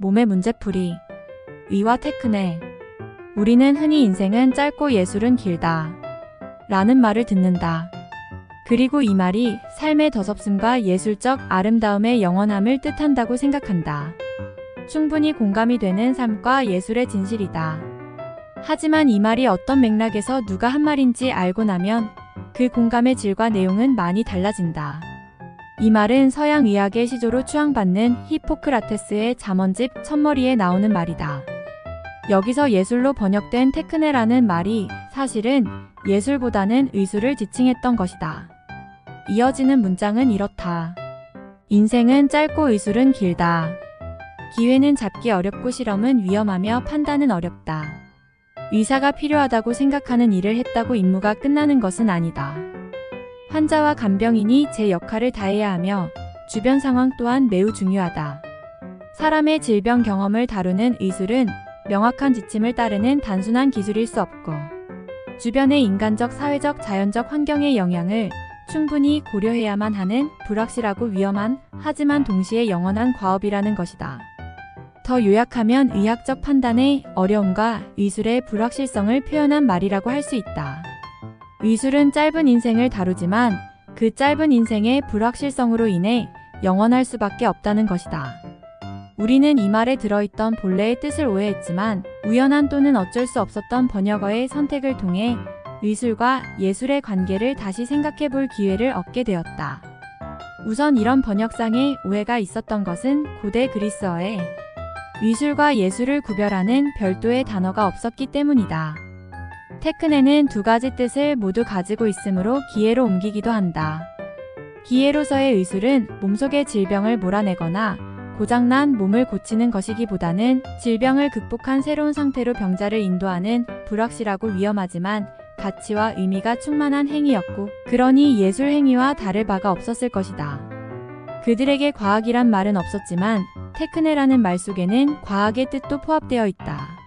몸의 문제풀이. 의와 테크네. 우리는 흔히 인생은 짧고 예술은 길다 라는 말을 듣는다. 그리고 이 말이 삶의 더섭음과 예술적 아름다움의 영원함을 뜻한다고 생각한다. 충분히 공감이 되는 삶과 예술의 진실이다. 하지만 이 말이 어떤 맥락에서 누가 한 말인지 알고 나면 그 공감의 질과 내용은 많이 달라진다. 이 말은 서양 의학의 시조로 추앙받는 히포크라테스의 잠언집 첫머리에 나오는 말이다. 여기서 예술로 번역된 테크네라는 말이 사실은 예술보다는 의술을 지칭했던 것이다. 이어지는 문장은 이렇다. 인생은 짧고 의술은 길다. 기회는 잡기 어렵고 실험은 위험하며 판단은 어렵다. 의사가 필요하다고 생각하는 일을 했다고 임무가 끝나는 것은 아니다. 환자와 간병인이 제 역할을 다해야 하며 주변 상황 또한 매우 중요하다. 사람의 질병 경험을 다루는 의술은 명확한 지침을 따르는 단순한 기술일 수 없고 주변의 인간적, 사회적, 자연적 환경의 영향을 충분히 고려해야만 하는 불확실하고 위험한 하지만 동시에 영원한 과업이라는 것이다. 더 요약하면 의학적 판단의 어려움과 의술의 불확실성을 표현한 말이라고 할 수 있다. 의술은 짧은 인생을 다루지만 그 짧은 인생의 불확실성으로 인해 영원할 수밖에 없다는 것이다. 우리는 이 말에 들어있던 본래의 뜻을 오해했지만 우연한 또는 어쩔 수 없었던 번역어의 선택을 통해 의술과 예술의 관계를 다시 생각해 볼 기회를 얻게 되었다. 우선 이런 번역상의 오해가 있었던 것은 고대 그리스어에 의술과 예술을 구별하는 별도의 단어가 없었기 때문이다. 테크네는 두 가지 뜻을 모두 가지고 있으므로 기회로 옮기기도 한다. 기회로서의 의술은 몸속의 질병을 몰아내거나 고장난 몸을 고치는 것이기보다는 질병을 극복한 새로운 상태로 병자를 인도하는 불확실하고 위험하지만 가치와 의미가 충만한 행위였고 그러니 예술 행위와 다를 바가 없었을 것이다. 그들에게 과학이란 말은 없었지만 테크네라는 말 속에는 과학의 뜻도 포함되어 있다.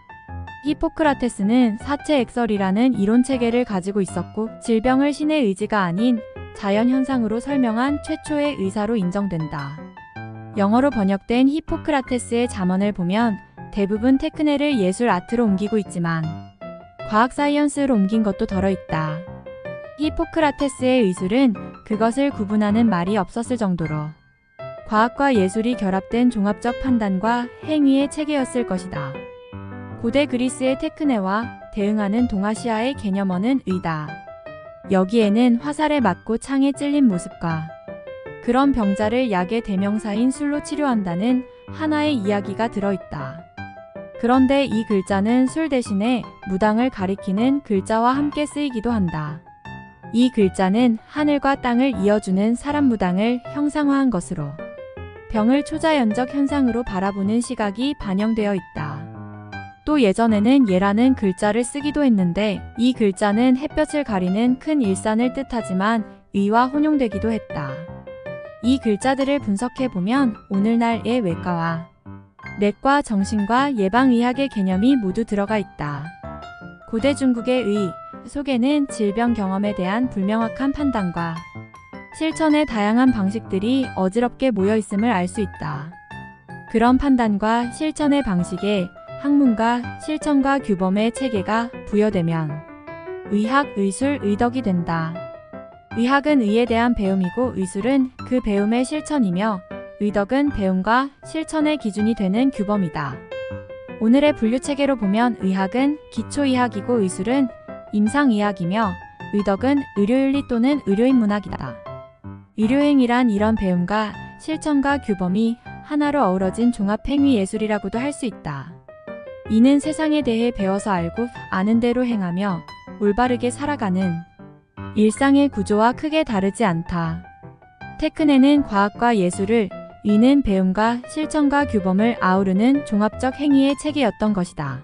히포크라테스는 사체 액설이라는 이론 체계를 가지고 있었고 질병을 신의 의지가 아닌 자연 현상으로 설명한 최초의 의사로 인정된다. 영어로 번역된 히포크라테스의 잠언을 보면 대부분 테크네를 예술 아트로 옮기고 있지만 과학 사이언스로 옮긴 것도 덜어있다. 히포크라테스의 의술은 그것을 구분하는 말이 없었을 정도로 과학과 예술이 결합된 종합적 판단과 행위의 체계였을 것이다. 고대 그리스의 테크네와 대응하는 동아시아의 개념어는 의다. 여기에는 화살에 맞고 창에 찔린 모습과 그런 병자를 약의 대명사인 술로 치료한다는 하나의 이야기가 들어있다. 그런데 이 글자는 술 대신에 무당을 가리키는 글자와 함께 쓰이기도 한다. 이 글자는 하늘과 땅을 이어주는 사람 무당을 형상화한 것으로 병을 초자연적 현상으로 바라보는 시각이 반영되어 있다. 또 예전에는 예라는 글자를 쓰기도 했는데 이 글자는 햇볕을 가리는 큰 일산을 뜻하지만 의와 혼용되기도 했다. 이 글자들을 분석해보면 오늘날의 외과와 내과, 정신과 예방의학의 개념이 모두 들어가 있다. 고대 중국의 의 속에는 질병 경험에 대한 불명확한 판단과 실천의 다양한 방식들이 어지럽게 모여있음을 알 수 있다. 그런 판단과 실천의 방식에 학문과 실천과 규범의 체계가 부여되면 의학, 의술, 의덕이 된다. 의학은 의에 대한 배움이고 의술은 그 배움의 실천이며 의덕은 배움과 실천의 기준이 되는 규범이다. 오늘의 분류체계로 보면 의학은 기초의학이고 의술은 임상의학이며 의덕은 의료윤리 또는 의료인문학이다. 의료행위란 이런 배움과 실천과 규범이 하나로 어우러진 종합행위예술이라고도 할 수 있다. 이는 세상에 대해 배워서 알고 아는 대로 행하며 올바르게 살아가는 일상의 구조와 크게 다르지 않다. 테크네는 과학과 예술을, 의는 배움과 실천과 규범을 아우르는 종합적 행위의 체계였던 것이다.